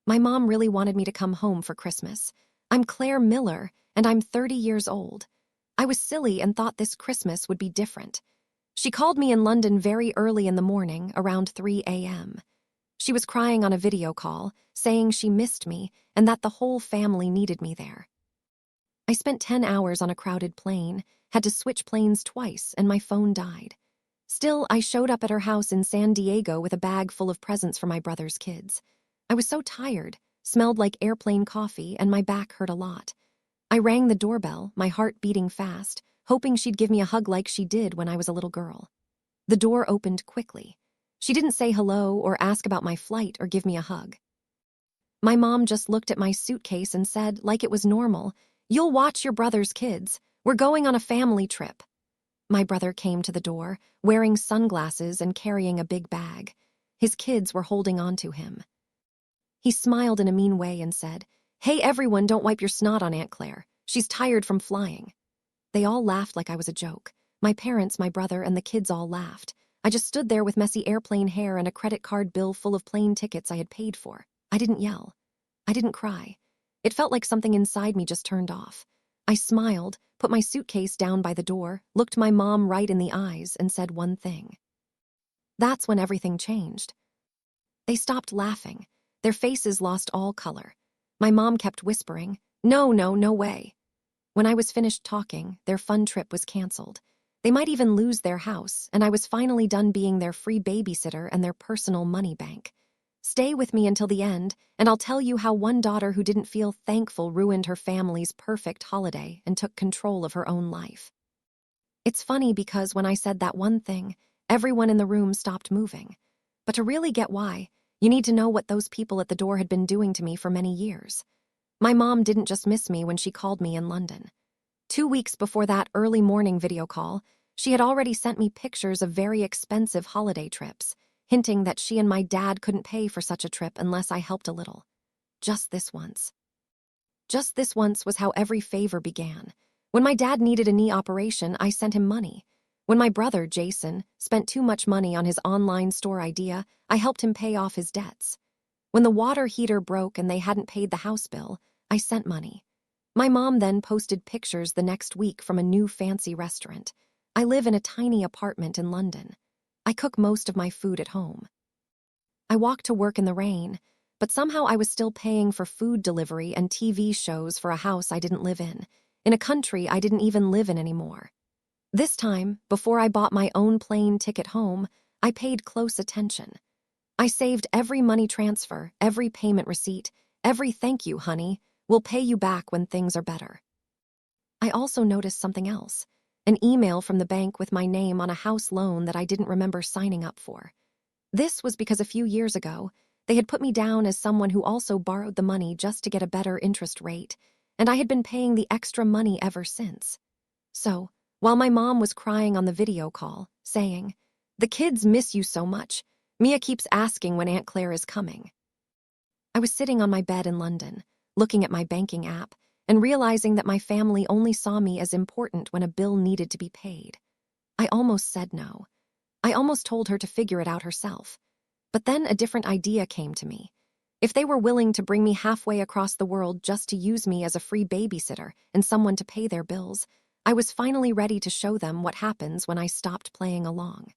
My mom really wanted me to come home for Christmas. I'm Claire Miller, and I'm 30 years old. I was silly and thought this Christmas would be different. She called me in London very early in the morning, around 3 a.m. She was crying on a video call, saying she missed me and that the whole family needed me there. I spent 10 hours on a crowded plane, had to switch planes twice, and my phone died. Still, I showed up at her house in San Diego with a bag full of presents for my brother's kids. I was so tired, smelled like airplane coffee, and my back hurt a lot. I rang the doorbell, my heart beating fast, hoping she'd give me a hug like she did when I was a little girl. The door opened quickly. She didn't say hello or ask about my flight or give me a hug. My mom just looked at my suitcase and said, like it was normal, "You'll watch your brother's kids. We're going on a family trip." My brother came to the door, wearing sunglasses and carrying a big bag. His kids were holding on to him. He smiled in a mean way and said, "Hey everyone, don't wipe your snot on Aunt Claire. She's tired from flying." They all laughed like I was a joke. My parents, my brother, and the kids all laughed. I just stood there with messy airplane hair and a credit card bill full of plane tickets I had paid for. I didn't yell. I didn't cry. It felt like something inside me just turned off. I smiled, put my suitcase down by the door, looked my mom right in the eyes, and said one thing. That's when everything changed. They stopped laughing. Their faces lost all color. My mom kept whispering, "No, no, no way." When I was finished talking, their fun trip was canceled. They might even lose their house, and I was finally done being their free babysitter and their personal money bank. Stay with me until the end, and I'll tell you how one daughter who didn't feel thankful ruined her family's perfect holiday and took control of her own life. It's funny because when I said that one thing, everyone in the room stopped moving. But to really get why, you need to know what those people at the door had been doing to me for many years. My mom didn't just miss me when she called me in London. 2 weeks before that early morning video call, she had already sent me pictures of very expensive holiday trips, hinting that she and my dad couldn't pay for such a trip unless I helped a little. Just this once. Just this once was how every favor began. When my dad needed a knee operation, I sent him money. When my brother, Jason, spent too much money on his online store idea, I helped him pay off his debts. When the water heater broke and they hadn't paid the house bill, I sent money. My mom then posted pictures the next week from a new fancy restaurant. I live in a tiny apartment in London. I cook most of my food at home. I walk to work in the rain, but somehow I was still paying for food delivery and TV shows for a house I didn't live in a country I didn't even live in anymore. This time, before I bought my own plane ticket home, I paid close attention. I saved every money transfer, every payment receipt, every "thank you, honey, we'll pay you back when things are better." I also noticed something else, an email from the bank with my name on a house loan that I didn't remember signing up for. This was because a few years ago, they had put me down as someone who also borrowed the money just to get a better interest rate, and I had been paying the extra money ever since. So, while my mom was crying on the video call, saying, "The kids miss you so much. Mia keeps asking when Aunt Claire is coming," I was sitting on my bed in London, looking at my banking app, and realizing that my family only saw me as important when a bill needed to be paid. I almost said no. I almost told her to figure it out herself. But then a different idea came to me. If they were willing to bring me halfway across the world just to use me as a free babysitter and someone to pay their bills, I was finally ready to show them what happens when I stopped playing along.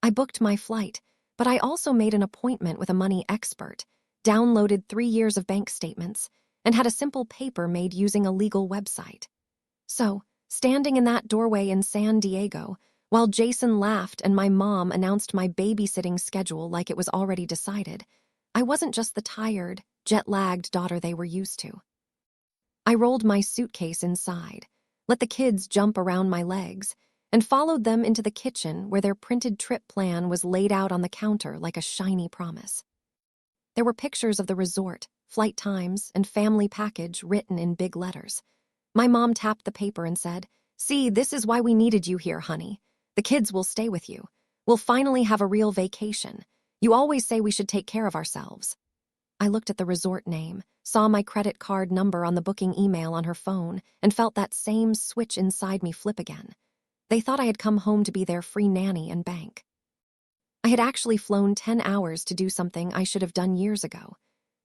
I booked my flight, but I also made an appointment with a money expert, downloaded 3 years of bank statements, and had a simple paper made using a legal website. So, standing in that doorway in San Diego, while Jason laughed and my mom announced my babysitting schedule like it was already decided, I wasn't just the tired, jet-lagged daughter they were used to. I rolled my suitcase inside, let the kids jump around my legs, and followed them into the kitchen where their printed trip plan was laid out on the counter like a shiny promise. There were pictures of the resort, flight times, and family package written in big letters. My mom tapped the paper and said, "See, this is why we needed you here, honey. The kids will stay with you. We'll finally have a real vacation. You always say we should take care of ourselves." I looked at the resort name, saw my credit card number on the booking email on her phone, and felt that same switch inside me flip again. They thought I had come home to be their free nanny and bank. I had actually flown 10 hours to do something I should have done years ago.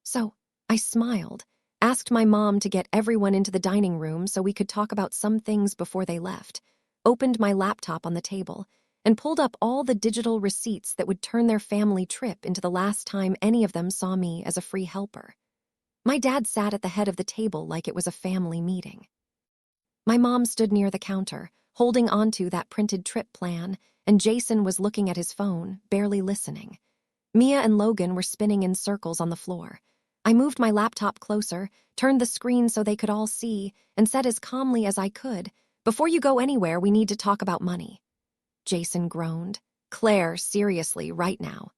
So, I smiled, asked my mom to get everyone into the dining room so we could talk about some things before they left, opened my laptop on the table, and pulled up all the digital receipts that would turn their family trip into the last time any of them saw me as a free helper. My dad sat at the head of the table like it was a family meeting. My mom stood near the counter, holding onto that printed trip plan, and Jason was looking at his phone, barely listening. Mia and Logan were spinning in circles on the floor. I moved my laptop closer, turned the screen so they could all see, and said as calmly as I could, "Before you go anywhere, we need to talk about money." Jason groaned. "Claire, seriously, right now."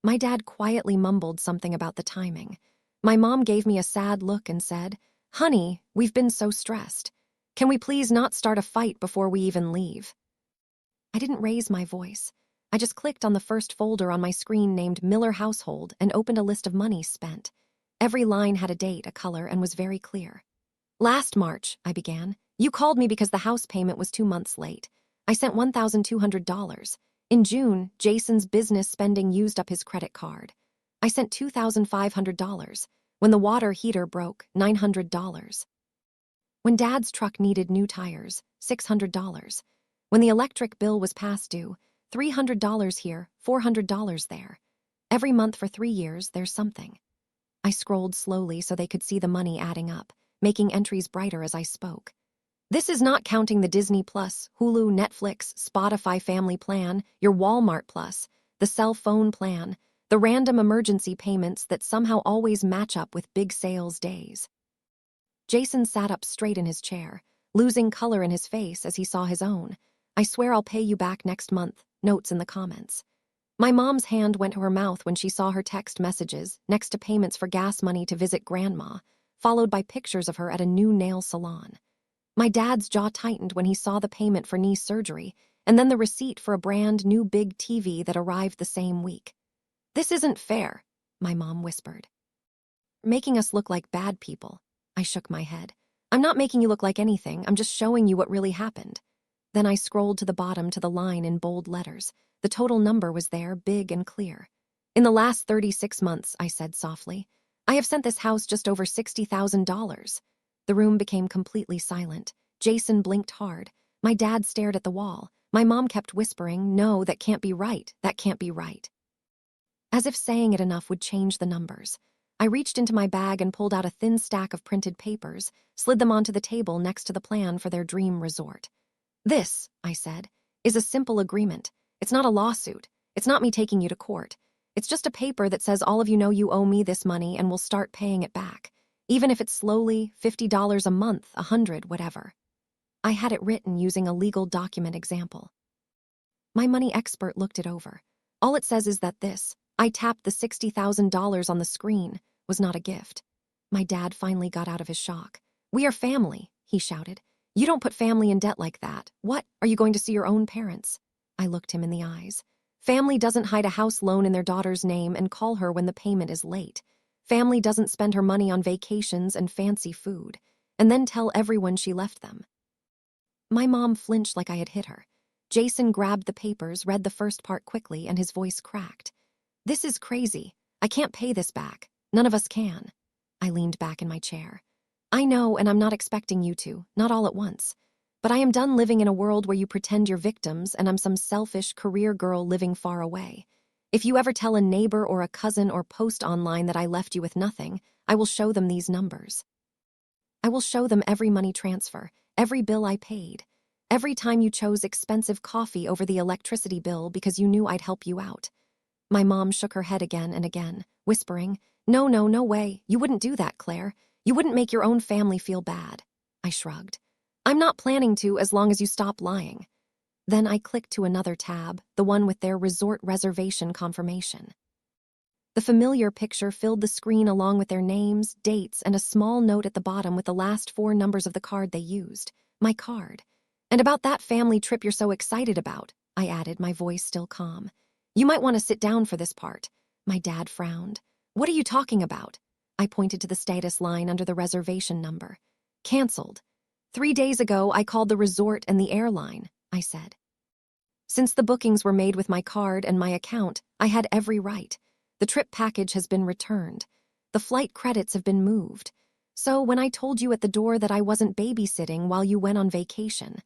My dad quietly mumbled something about the timing. My mom gave me a sad look and said, "Honey, we've been so stressed. Can we please not start a fight before we even leave?" I didn't raise my voice. I just clicked on the first folder on my screen named Miller Household and opened a list of money spent. Every line had a date, a color, and was very clear. "Last March," I began, "you called me because the house payment was 2 months late. I sent $1,200. In June, Jason's business spending used up his credit card. I sent $2,500. When the water heater broke, $900. When Dad's truck needed new tires, $600. When the electric bill was past due, $300 here, $400 there. Every month for 3 years, there's something." I scrolled slowly so they could see the money adding up, making entries brighter as I spoke. "This is not counting the Disney Plus, Hulu, Netflix, Spotify family plan, your Walmart Plus, the cell phone plan, the random emergency payments that somehow always match up with big sales days." Jason sat up straight in his chair, losing color in his face as he saw his own. "I swear I'll pay you back next month," notes in the comments. My mom's hand went to her mouth when she saw her text messages next to payments for gas money to visit Grandma, followed by pictures of her at a new nail salon. My dad's jaw tightened when he saw the payment for knee surgery and then the receipt for a brand new big TV that arrived the same week. "This isn't fair," my mom whispered. "Making us look like bad people." I shook my head. "I'm not making you look like anything, I'm just showing you what really happened." Then I scrolled to the bottom to the line in bold letters. The total number was there, big and clear. "In the last 36 months, I said softly, "I have sent this house just over $60,000. The room became completely silent. Jason blinked hard. My dad stared at the wall. My mom kept whispering, "No, that can't be right, that can't be right." As if saying it enough would change the numbers. I reached into my bag and pulled out a thin stack of printed papers, slid them onto the table next to the plan for their dream resort. "This," I said, "is a simple agreement. It's not a lawsuit. It's not me taking you to court. It's just a paper that says all of you know you owe me this money and we'll start paying it back. Even if it's slowly, $50 a month, 100, whatever." I had it written using a legal document example. My money expert looked it over. All it says is that this, I tapped the $60,000 on the screen, was not a gift. My dad finally got out of his shock. "We are family," he shouted. "You don't put family in debt like that. What, are you going to see your own parents?" I looked him in the eyes. "Family doesn't hide a house loan in their daughter's name and call her when the payment is late. Family doesn't spend her money on vacations and fancy food, and then tell everyone she left them." My mom flinched like I had hit her. Jason grabbed the papers, read the first part quickly, and his voice cracked. "This is crazy. I can't pay this back. None of us can." I leaned back in my chair. "I know, and I'm not expecting you to, not all at once. But I am done living in a world where you pretend you're victims and I'm some selfish career girl living far away. If you ever tell a neighbor or a cousin or post online that I left you with nothing, I will show them these numbers. I will show them every money transfer, every bill I paid, every time you chose expensive coffee over the electricity bill because you knew I'd help you out." My mom shook her head again and again, whispering, "No, no, no way. You wouldn't do that, Claire. You wouldn't make your own family feel bad." I shrugged. "I'm not planning to as long as you stop lying." Then I clicked to another tab, the one with their resort reservation confirmation. The familiar picture filled the screen along with their names, dates, and a small note at the bottom with the last 4 numbers of the card they used. My card. "And about that family trip you're so excited about," I added, my voice still calm. "You might want to sit down for this part." My dad frowned. "What are you talking about?" I pointed to the status line under the reservation number. "Canceled. 3 days ago, I called the resort and the airline," I said. "Since the bookings were made with my card and my account, I had every right. The trip package has been returned. The flight credits have been moved. So when I told you at the door that I wasn't babysitting while you went on vacation,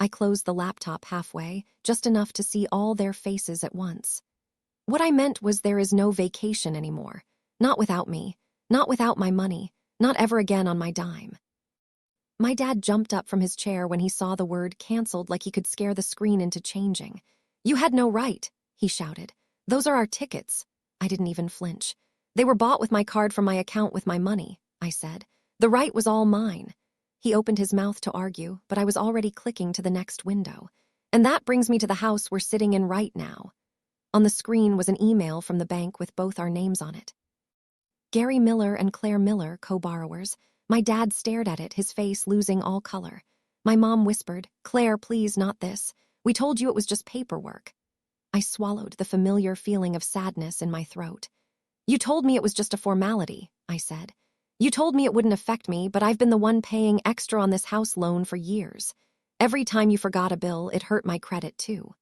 I closed the laptop halfway, just enough to see all their faces at once. What I meant was there is no vacation anymore. Not without me. Not without my money. Not ever again on my dime. My dad jumped up from his chair when he saw the word canceled like he could scare the screen into changing. "You had no right," he shouted. "Those are our tickets." I didn't even flinch. "They were bought with my card from my account with my money," I said. "The right was all mine." He opened his mouth to argue, but I was already clicking to the next window. And that brings me to the house we're sitting in right now. On the screen was an email from the bank with both our names on it. Gary Miller and Claire Miller, co-borrowers. My dad stared at it, his face losing all color. My mom whispered, "Claire, please, not this. We told you it was just paperwork." I swallowed, the familiar feeling of sadness in my throat. "You told me it was just a formality," I said. "You told me it wouldn't affect me, but I've been the one paying extra on this house loan for years. Every time you forgot a bill, it hurt my credit too."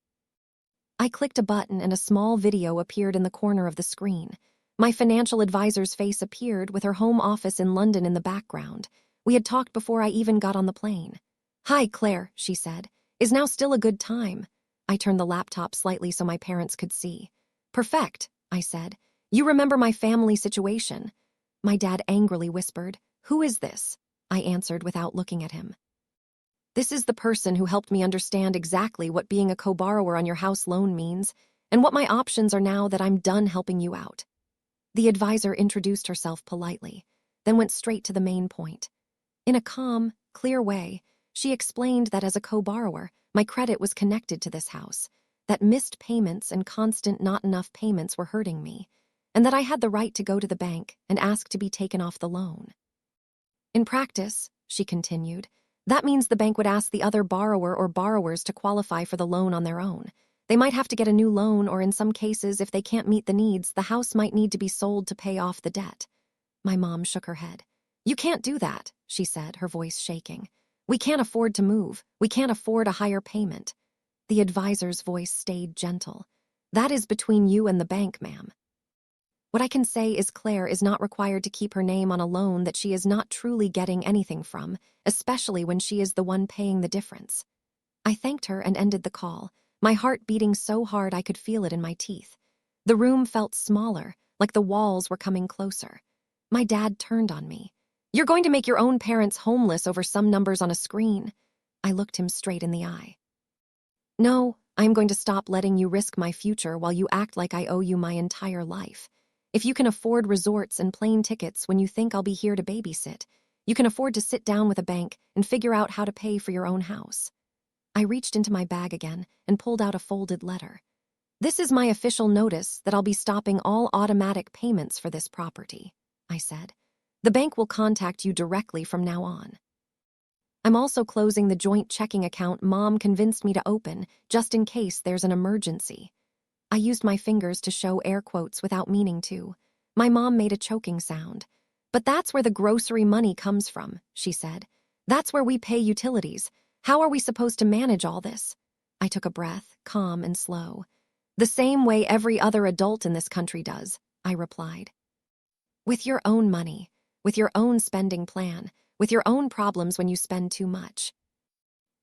I clicked a button and a small video appeared in the corner of the screen. My financial advisor's face appeared with her home office in London in the background. We had talked before I even got on the plane. "Hi, Claire," she said. "Is now still a good time?" I turned the laptop slightly so my parents could see. "Perfect," I said. "You remember my family situation." My dad angrily whispered, "Who is this?" I answered without looking at him. "This is the person who helped me understand exactly what being a co-borrower on your house loan means, and what my options are now that I'm done helping you out." The advisor introduced herself politely, then went straight to the main point. In a calm, clear way, she explained that as a co-borrower, my credit was connected to this house, that missed payments and constant not enough payments were hurting me, and that I had the right to go to the bank and ask to be taken off the loan. In practice, she continued, that means the bank would ask the other borrower or borrowers to qualify for the loan on their own. They might have to get a new loan, or in some cases, if they can't meet the needs, the house might need to be sold to pay off the debt. My mom shook her head. "You can't do that," she said, her voice shaking. "We can't afford to move. We can't afford a higher payment." The advisor's voice stayed gentle. "That is between you and the bank, ma'am. What I can say is Claire is not required to keep her name on a loan that she is not truly getting anything from, especially when she is the one paying the difference." I thanked her and ended the call, my heart beating so hard I could feel it in my teeth. The room felt smaller, like the walls were coming closer. My dad turned on me. "You're going to make your own parents homeless over some numbers on a screen." I looked him straight in the eye. "No, I'm going to stop letting you risk my future while you act like I owe you my entire life. If you can afford resorts and plane tickets when you think I'll be here to babysit, you can afford to sit down with a bank and figure out how to pay for your own house." I reached into my bag again and pulled out a folded letter. "This is my official notice that I'll be stopping all automatic payments for this property," I said. "The bank will contact you directly from now on. I'm also closing the joint checking account Mom convinced me to open just in case there's an emergency." I used my fingers to show air quotes without meaning to. My mom made a choking sound. "But that's where the grocery money comes from," she said. "That's where we pay utilities. How are we supposed to manage all this?" I took a breath, calm and slow. "The same way every other adult in this country does," I replied. "With your own money, with your own spending plan, with your own problems when you spend too much."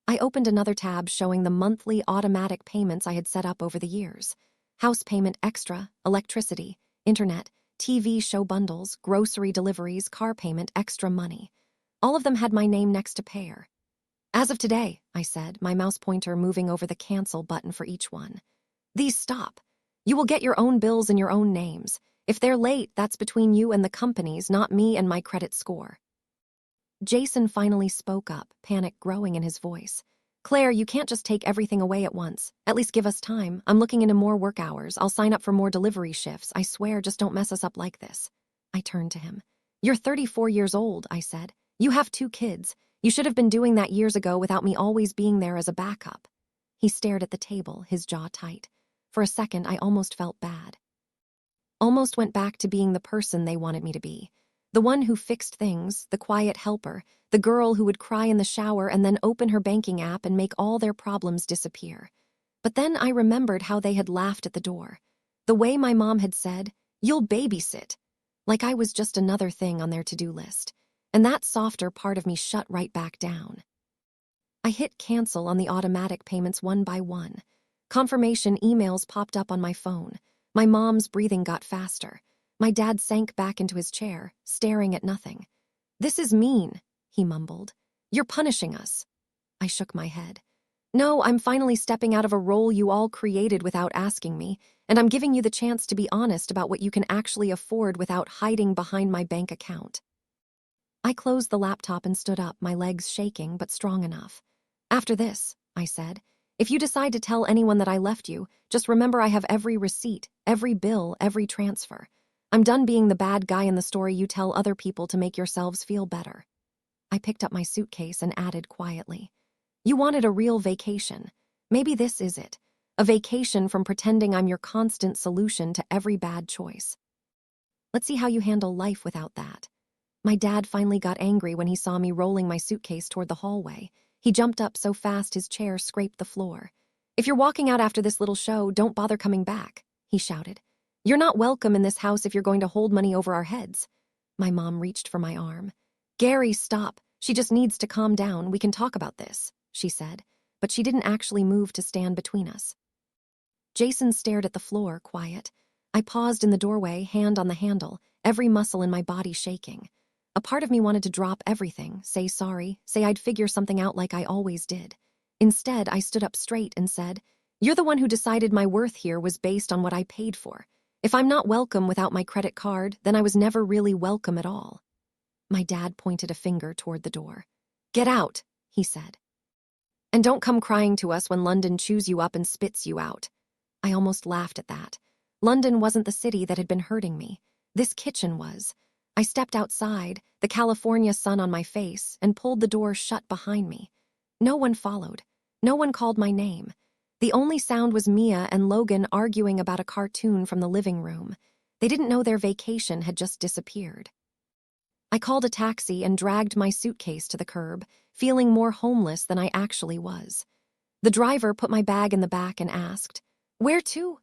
I opened another tab showing the monthly automatic payments I had set up over the years. House payment extra, electricity, internet, TV show bundles, grocery deliveries, car payment extra money. All of them had my name next to payer. "As of today," I said, my mouse pointer moving over the cancel button for each one. "These stop. You will get your own bills in your own names. If they're late, that's between you and the companies, not me and my credit score." Jason finally spoke up, panic growing in his voice. "Claire, you can't just take everything away at once. At least give us time. I'm looking into more work hours. I'll sign up for more delivery shifts. I swear, just don't mess us up like this." I turned to him. "You're 34 years old," I said. "You have 2 kids. You should have been doing that years ago without me always being there as a backup." He stared at the table, his jaw tight. For a second, I almost felt bad. Almost went back to being the person they wanted me to be. The one who fixed things, the quiet helper, the girl who would cry in the shower and then open her banking app and make all their problems disappear. But then I remembered how they had laughed at the door. The way my mom had said, "You'll babysit." like I was just another thing on their to-do list. And that softer part of me shut right back down. I hit cancel on the automatic payments one by one. Confirmation emails popped up on my phone. My mom's breathing got faster. My dad sank back into his chair, staring at nothing. "This is mean," he mumbled. "You're punishing us." I shook my head. "No, I'm finally stepping out of a role you all created without asking me, and I'm giving you the chance to be honest about what you can actually afford without hiding behind my bank account." I closed the laptop and stood up, my legs shaking but strong enough. "After this," I said, "if you decide to tell anyone that I left you, just remember I have every receipt, every bill, every transfer. I'm done being the bad guy in the story you tell other people to make yourselves feel better." I picked up my suitcase and added quietly, "You wanted a real vacation. Maybe this is it. A vacation from pretending I'm your constant solution to every bad choice. Let's see how you handle life without that." My dad finally got angry when he saw me rolling my suitcase toward the hallway. He jumped up so fast his chair scraped the floor. "If you're walking out after this little show, don't bother coming back," he shouted. "You're not welcome in this house if you're going to hold money over our heads." My mom reached for my arm. "Gary, stop. She just needs to calm down. We can talk about this," she said, but she didn't actually move to stand between us. Jason stared at the floor, quiet. I paused in the doorway, hand on the handle, every muscle in my body shaking. A part of me wanted to drop everything, say sorry, say I'd figure something out like I always did. Instead, I stood up straight and said, "You're the one who decided my worth here was based on what I paid for. If I'm not welcome without my credit card, then I was never really welcome at all." My dad pointed a finger toward the door. "Get out," he said. "And don't come crying to us when London chews you up and spits you out." I almost laughed at that. London wasn't the city that had been hurting me. This kitchen was. I stepped outside, the California sun on my face, and pulled the door shut behind me. No one followed. No one called my name. The only sound was Mia and Logan arguing about a cartoon from the living room. They didn't know their vacation had just disappeared. I called a taxi and dragged my suitcase to the curb, feeling more homeless than I actually was. The driver put my bag in the back and asked, "Where to?"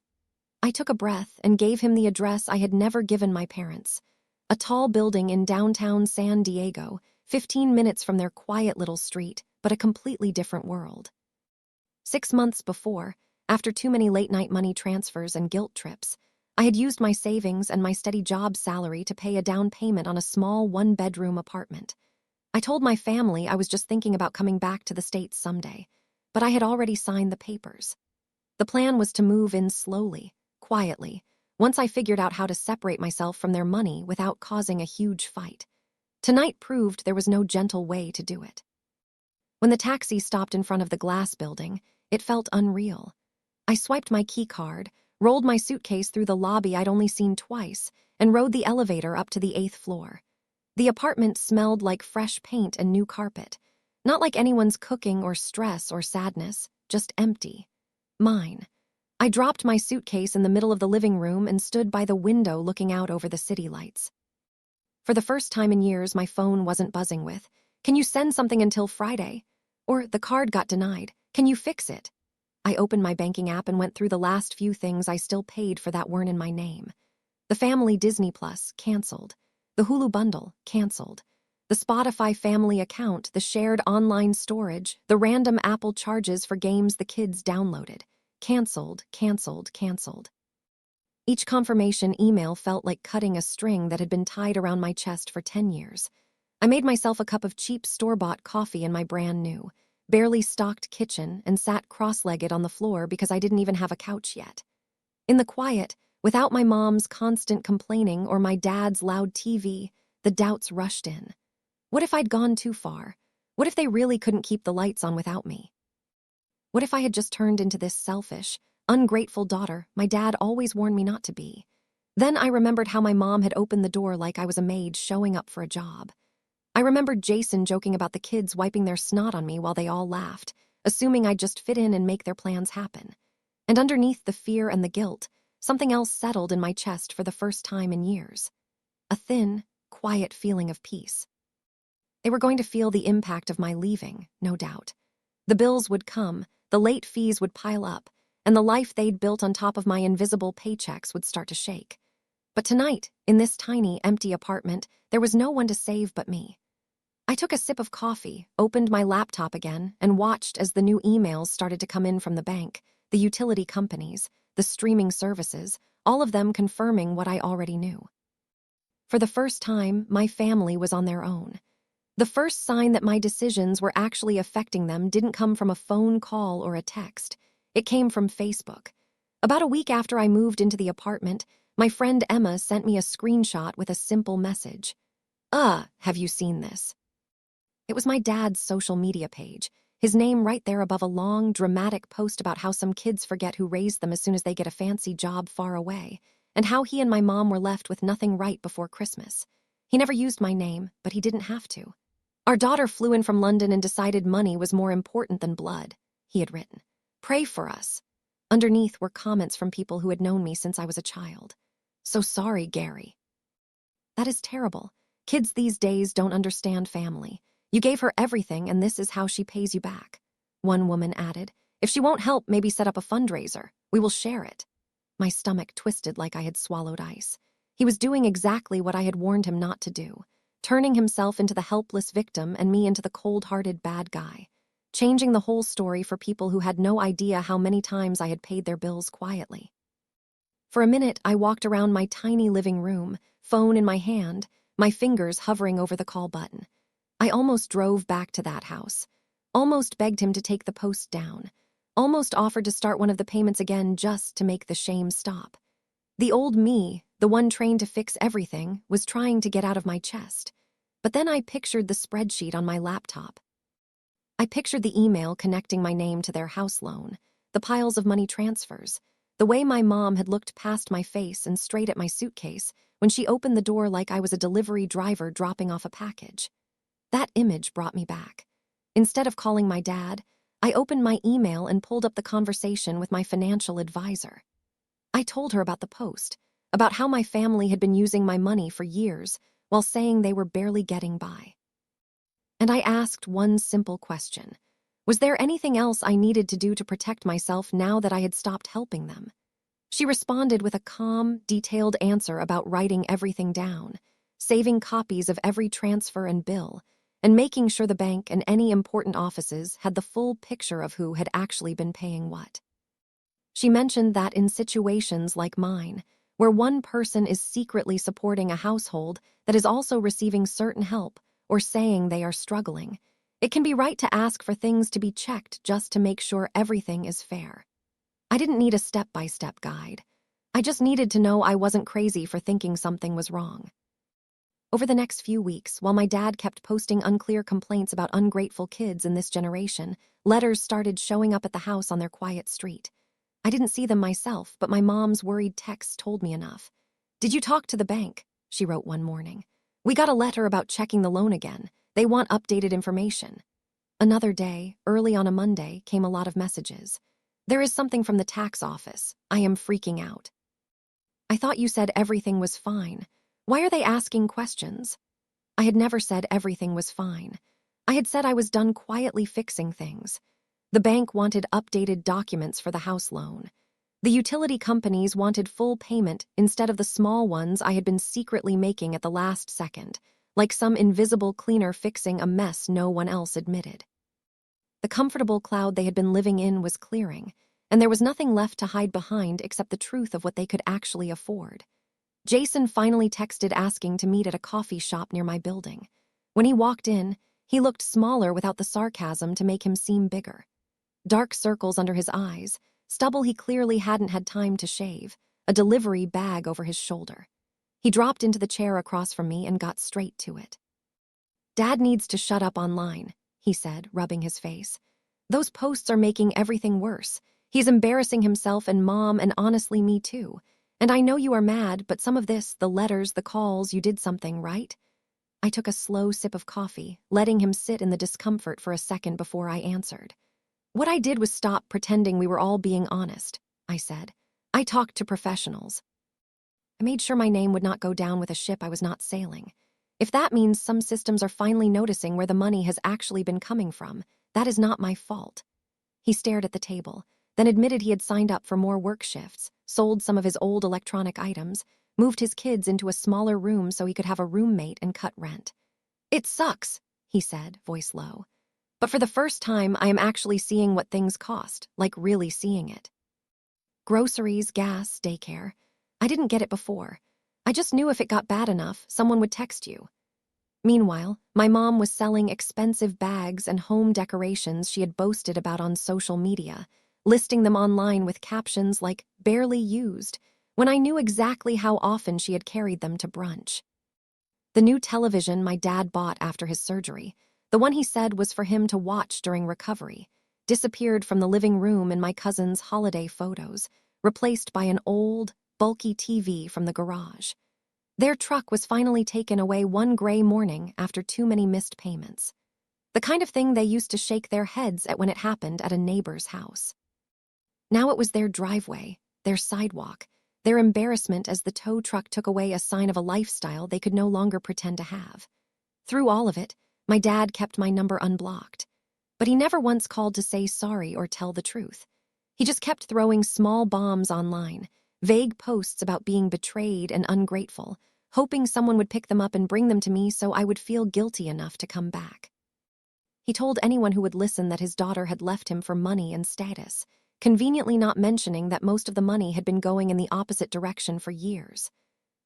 I took a breath and gave him the address I had never given my parents. A tall building in downtown San Diego, 15 minutes from their quiet little street, but a completely different world. 6 months before, after too many late-night money transfers and guilt trips, I had used my savings and my steady job salary to pay a down payment on a small one-bedroom apartment. I told my family I was just thinking about coming back to the States someday, but I had already signed the papers. The plan was to move in slowly, quietly, once I figured out how to separate myself from their money without causing a huge fight. Tonight proved there was no gentle way to do it. When the taxi stopped in front of the glass building, it felt unreal. I swiped my key card, rolled my suitcase through the lobby I'd only seen twice, and rode the elevator up to the 8th floor. The apartment smelled like fresh paint and new carpet. Not like anyone's cooking or stress or sadness, just empty. Mine. I dropped my suitcase in the middle of the living room and stood by the window looking out over the city lights. For the first time in years, my phone wasn't buzzing with, "Can you send something until Friday?" Or, "The card got denied. Can you fix it?" I opened my banking app and went through the last few things I still paid for that weren't in my name. The family Disney Plus, canceled. The Hulu bundle, canceled. The Spotify family account, the shared online storage, the random Apple charges for games the kids downloaded. Canceled, canceled, canceled. Each confirmation email felt like cutting a string that had been tied around my chest for 10 years. I made myself a cup of cheap store-bought coffee in my brand new, barely stocked kitchen and sat cross-legged on the floor because I didn't even have a couch yet. In the quiet, without my mom's constant complaining or my dad's loud TV, the doubts rushed in. What if I'd gone too far? What if they really couldn't keep the lights on without me? What if I had just turned into this selfish, ungrateful daughter my dad always warned me not to be? Then I remembered how my mom had opened the door like I was a maid showing up for a job. I remembered Jason joking about the kids wiping their snot on me while they all laughed, assuming I'd just fit in and make their plans happen. And underneath the fear and the guilt, something else settled in my chest for the first time in years. A thin, quiet feeling of peace. They were going to feel the impact of my leaving, no doubt. The bills would come, the late fees would pile up, and the life they'd built on top of my invisible paychecks would start to shake. But tonight, in this tiny, empty apartment, there was no one to save but me. I took a sip of coffee, opened my laptop again, and watched as the new emails started to come in from the bank, the utility companies, the streaming services, all of them confirming what I already knew. For the first time, my family was on their own. The first sign that my decisions were actually affecting them didn't come from a phone call or a text. It came from Facebook. About a week after I moved into the apartment, my friend Emma sent me a screenshot with a simple message. Have you seen this? It was my dad's social media page, his name right there above a long, dramatic post about how some kids forget who raised them as soon as they get a fancy job far away, and how he and my mom were left with nothing right before Christmas. He never used my name, but he didn't have to. Our daughter flew in from London and decided money was more important than blood, he had written. Pray for us. Underneath were comments from people who had known me since I was a child. So sorry, Gary. That is terrible. Kids these days don't understand family. You gave her everything, and this is how she pays you back. One woman added, if she won't help, maybe set up a fundraiser. We will share it. My stomach twisted like I had swallowed ice. He was doing exactly what I had warned him not to do, turning himself into the helpless victim and me into the cold-hearted bad guy, changing the whole story for people who had no idea how many times I had paid their bills quietly. For a minute, I walked around my tiny living room, phone in my hand, my fingers hovering over the call button. I almost drove back to that house, almost begged him to take the post down, almost offered to start one of the payments again just to make the shame stop. The old me, the one trained to fix everything, was trying to get out of my chest. But then I pictured the spreadsheet on my laptop. I pictured the email connecting my name to their house loan, the piles of money transfers, the way my mom had looked past my face and straight at my suitcase when she opened the door like I was a delivery driver dropping off a package. That image brought me back. Instead of calling my dad, I opened my email and pulled up the conversation with my financial advisor. I told her about the post, about how my family had been using my money for years while saying they were barely getting by. And I asked one simple question. Was there anything else I needed to do to protect myself now that I had stopped helping them? She responded with a calm, detailed answer about writing everything down, saving copies of every transfer and bill, and making sure the bank and any important offices had the full picture of who had actually been paying what. She mentioned that in situations like mine, where one person is secretly supporting a household that is also receiving certain help or saying they are struggling, it can be right to ask for things to be checked just to make sure everything is fair. I didn't need a step-by-step guide. I just needed to know I wasn't crazy for thinking something was wrong. Over the next few weeks, while my dad kept posting unclear complaints about ungrateful kids in this generation, letters started showing up at the house on their quiet street. I didn't see them myself, but my mom's worried texts told me enough. Did you talk to the bank? She wrote one morning. We got a letter about checking the loan again. They want updated information. Another day, early on a Monday, came a lot of messages. There is something from the tax office. I am freaking out. I thought you said everything was fine. Why are they asking questions? I had never said everything was fine. I had said I was done quietly fixing things. The bank wanted updated documents for the house loan. The utility companies wanted full payment instead of the small ones I had been secretly making at the last second, like some invisible cleaner fixing a mess no one else admitted. The comfortable cloud they had been living in was clearing, and there was nothing left to hide behind except the truth of what they could actually afford. Jason finally texted asking to meet at a coffee shop near my building. When he walked in, he looked smaller without the sarcasm to make him seem bigger. Dark circles under his eyes, stubble he clearly hadn't had time to shave, a delivery bag over his shoulder. He dropped into the chair across from me and got straight to it. Dad needs to shut up online, he said, rubbing his face. Those posts are making everything worse. He's embarrassing himself and Mom and honestly me too. And I know you are mad, but some of this, the letters, the calls, you did something, right? I took a slow sip of coffee, letting him sit in the discomfort for a second before I answered. What I did was stop pretending we were all being honest, I said. I talked to professionals. I made sure my name would not go down with a ship I was not sailing. If that means some systems are finally noticing where the money has actually been coming from, that is not my fault. He stared at the table, then admitted he had signed up for more work shifts, sold some of his old electronic items, moved his kids into a smaller room so he could have a roommate and cut rent. "It sucks," he said, voice low. "But for the first time, I am actually seeing what things cost, like really seeing it. Groceries, gas, daycare. I didn't get it before. I just knew if it got bad enough, someone would text you." Meanwhile, my mom was selling expensive bags and home decorations she had boasted about on social media, listing them online with captions like "barely used," when I knew exactly how often she had carried them to brunch. The new television my dad bought after his surgery, the one he said was for him to watch during recovery, disappeared from the living room in my cousin's holiday photos, replaced by an old, bulky TV from the garage. Their truck was finally taken away one gray morning after too many missed payments. The kind of thing they used to shake their heads at when it happened at a neighbor's house. Now it was their driveway, their sidewalk, their embarrassment as the tow truck took away a sign of a lifestyle they could no longer pretend to have. Through all of it, my dad kept my number unblocked. But he never once called to say sorry or tell the truth. He just kept throwing small bombs online, vague posts about being betrayed and ungrateful, hoping someone would pick them up and bring them to me so I would feel guilty enough to come back. He told anyone who would listen that his daughter had left him for money and status, conveniently not mentioning that most of the money had been going in the opposite direction for years.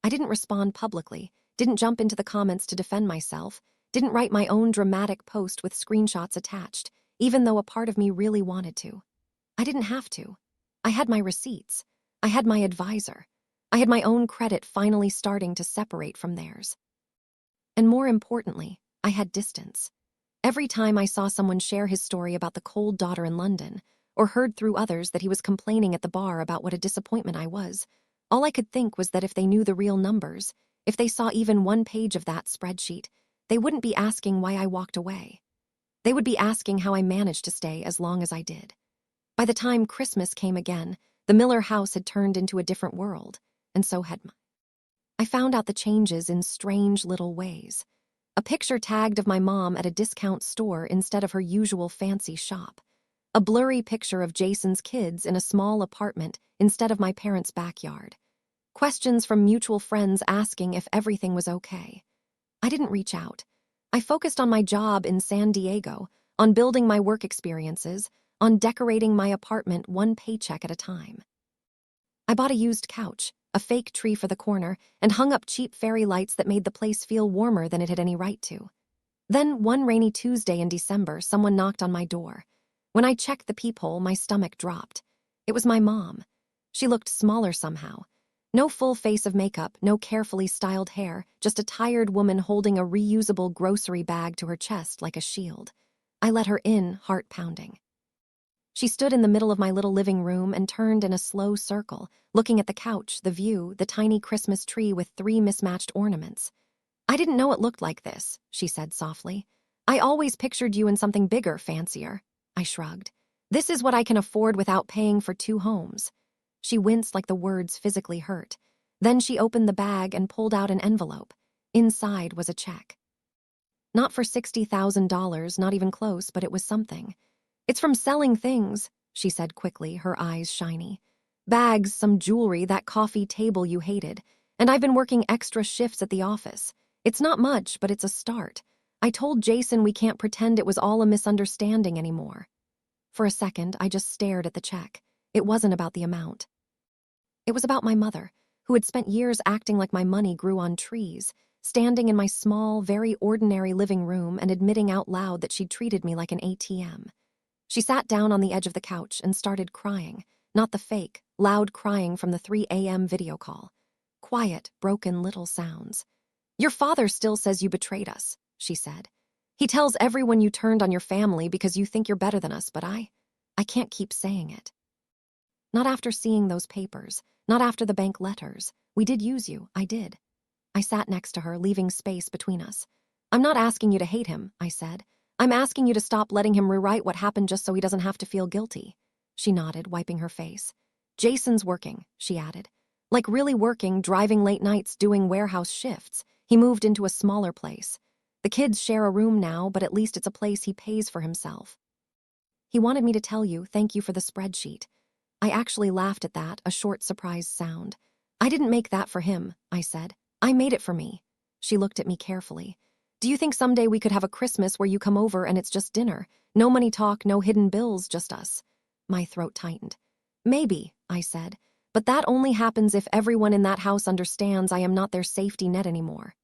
I didn't respond publicly, didn't jump into the comments to defend myself, didn't write my own dramatic post with screenshots attached, even though a part of me really wanted to. I didn't have to. I had my receipts. I had my advisor. I had my own credit finally starting to separate from theirs. And more importantly, I had distance. Every time I saw someone share his story about the cold daughter in London, or heard through others that he was complaining at the bar about what a disappointment I was, all I could think was that if they knew the real numbers, if they saw even one page of that spreadsheet, they wouldn't be asking why I walked away. They would be asking how I managed to stay as long as I did. By the time Christmas came again, the Miller house had turned into a different world, and so had mine. I found out the changes in strange little ways. A picture tagged of my mom at a discount store instead of her usual fancy shop. A blurry picture of Jason's kids in a small apartment instead of my parents' backyard. Questions from mutual friends asking if everything was okay. I didn't reach out. I focused on my job in San Diego, on building my work experiences, on decorating my apartment one paycheck at a time. I bought a used couch, a fake tree for the corner, and hung up cheap fairy lights that made the place feel warmer than it had any right to. Then, one rainy Tuesday in December, someone knocked on my door. When I checked the peephole, my stomach dropped. It was my mom. She looked smaller somehow. No full face of makeup, no carefully styled hair, just a tired woman holding a reusable grocery bag to her chest like a shield. I let her in, heart pounding. She stood in the middle of my little living room and turned in a slow circle, looking at the couch, the view, the tiny Christmas tree with 3 mismatched ornaments. "I didn't know it looked like this," she said softly. "I always pictured you in something bigger, fancier." I shrugged. "This is what I can afford without paying for 2 homes." She winced like the words physically hurt. Then she opened the bag and pulled out an envelope. Inside was a check. Not for $60,000, not even close, but it was something. "It's from selling things," she said quickly, her eyes shiny. "Bags, some jewelry, that coffee table you hated. And I've been working extra shifts at the office. It's not much, but it's a start. I told Jason we can't pretend it was all a misunderstanding anymore." For a second, I just stared at the check. It wasn't about the amount. It was about my mother, who had spent years acting like my money grew on trees, standing in my small, very ordinary living room and admitting out loud that she'd treated me like an ATM. She sat down on the edge of the couch and started crying, not the fake, loud crying from the 3 a.m. video call. Quiet, broken little sounds. "Your father still says you betrayed us," she said. "He tells everyone you turned on your family because you think you're better than us, but I can't keep saying it. Not after seeing those papers, not after the bank letters. We did use you, I did." I sat next to her, leaving space between us. "I'm not asking you to hate him," I said. "I'm asking you to stop letting him rewrite what happened just so he doesn't have to feel guilty." She nodded, wiping her face. "Jason's working," she added. "Like really working, driving late nights, doing warehouse shifts. He moved into a smaller place. The kids share a room now, but at least it's a place he pays for himself. He wanted me to tell you, thank you for the spreadsheet." I actually laughed at that, a short surprised sound. I didn't make that for him, I said. I made it for me. She looked at me carefully. Do you think someday we could have a Christmas where you come over and it's just dinner? No money talk, no hidden bills, just us. My throat tightened. Maybe, I said, but that only happens if everyone in that house understands I am not their safety net anymore.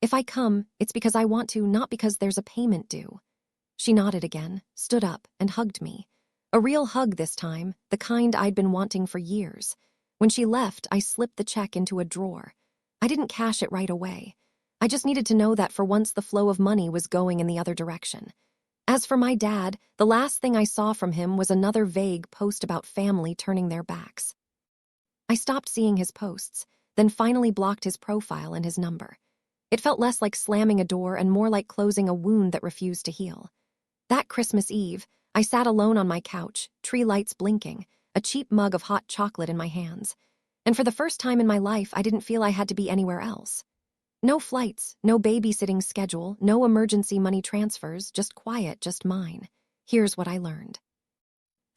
If I come, it's because I want to, not because there's a payment due. She nodded again, stood up, and hugged me. A real hug this time, the kind I'd been wanting for years. When she left, I slipped the check into a drawer. I didn't cash it right away. I just needed to know that for once the flow of money was going in the other direction. As for my dad, the last thing I saw from him was another vague post about family turning their backs. I stopped seeing his posts, then finally blocked his profile and his number. It felt less like slamming a door and more like closing a wound that refused to heal. That Christmas Eve, I sat alone on my couch, tree lights blinking, a cheap mug of hot chocolate in my hands. And for the first time in my life, I didn't feel I had to be anywhere else. No flights, no babysitting schedule, no emergency money transfers, just quiet, just mine. Here's what I learned.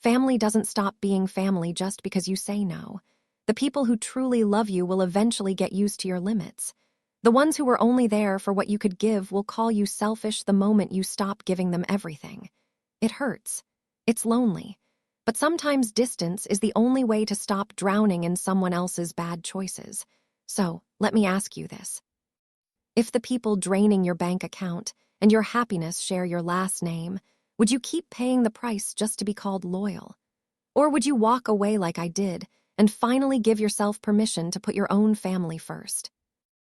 Family doesn't stop being family just because you say no. The people who truly love you will eventually get used to your limits. The ones who were only there for what you could give will call you selfish the moment you stop giving them everything. It hurts. It's lonely. But sometimes distance is the only way to stop drowning in someone else's bad choices. So, let me ask you this. If the people draining your bank account and your happiness share your last name, would you keep paying the price just to be called loyal? Or would you walk away like I did and finally give yourself permission to put your own family first?